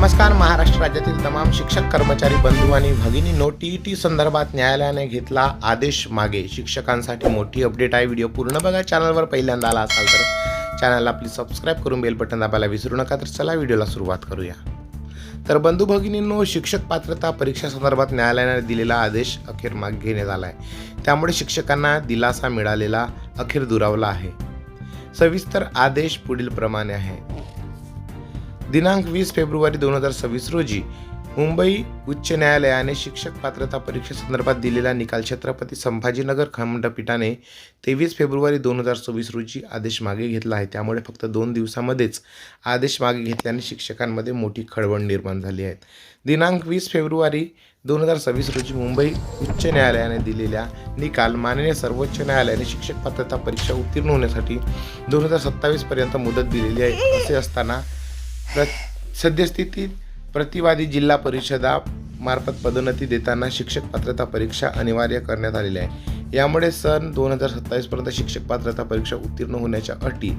नमस्कार. महाराष्ट्र राज्यातील तमाम शिक्षक कर्मचारी बंधू आणि भगिनींनो, टीईटी संदर्भात न्यायालयाने घेतला आदेश मागे. शिक्षकांसाठी मोठी अपडेट आहे. व्हिडिओ पूर्ण बघा. चॅनलवर पहिल्यांदा आला असाल तर चॅनलला प्लीज सबस्क्राईब करून बेल बटन दाबायला विसरू नका. तर चला व्हिडिओला सुरुवात करूया. तर बंधू भगिनींनो, शिक्षक पात्रता परीक्षा संदर्भात न्यायालयाने दिलेला आदेश अखेर मागे घेण्यात आला आहे. त्यामुळे शिक्षकांना दिलासा मिळालेला अखेर दुरावला आहे. सविस्तर आदेश पुढील प्रमाणे आहे. दिनांक 20 फेब्रुवारी 2026 रोजी मुंबई उच्च न्यायालयाने शिक्षक पात्रता परीक्षे संदर्भात दिलेला निकाल छत्रपती संभाजीनगर खंडपीठाने 23 फेब्रुवारी 2024 रोजी आदेश मागे घेतला आहे. त्यामुळे फक्त 2 दिवसांमध्येच आदेश मागे घेतल्याने शिक्षकांमध्ये मोठी खळबळ निर्माण झाली आहे. दिनांक 20 फेब्रुवारी 2026 रोजी मुंबई उच्च न्यायालयाने दिलेल्या निकाल माननीय सर्वोच्च न्यायालयाने शिक्षक पात्रता परीक्षा उत्तीर्ण होण्यासाठी 2027 पर्यंत मुदत दिलेली आहे. असे असताना सद्यस्थितीत प्रतिवादी जिल्हा परिषदामार्फत पदोन्नती देताना शिक्षक पात्रता परीक्षा अनिवार्य करण्यात आलेली आहे. यामुळे सन 2027 पर्यंत शिक्षक पात्रता परीक्षा उत्तीर्ण होण्याच्या अटी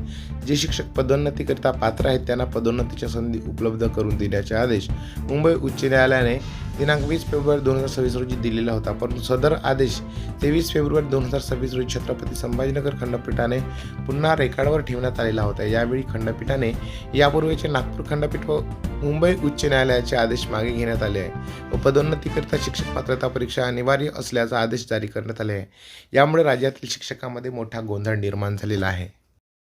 जे शिक्षक पदोन्नतीकरिता पात्र आहेत त्यांना पदोन्नतीच्या संधी उपलब्ध करून देण्याचे आदेश मुंबई उच्च न्यायालयाने दिनांक 20 फेब्रुवारी 2026 रोजी दिलेला होता. परंतु सदर आदेश 23 फेब्रुवारी 2026 रोजी छत्रपती संभाजीनगर खंडपीठाने पुन्हा रेकॉर्डवर ठेवण्यात आलेला होता. यावेळी खंडपीठाने यापूर्वीचे नागपूर खंडपीठ व मुंबई उच्च न्यायालयाचे आदेश मागे घेण्यात आले आहे व पदोन्नतीकरिता शिक्षक पात्रता परीक्षा अनिवार्य असल्याचा आदेश जारी करण्यात आले आहे. यामुळे राज्यातील शिक्षकांमध्ये मोठा गोंधळ निर्माण झालेला आहे.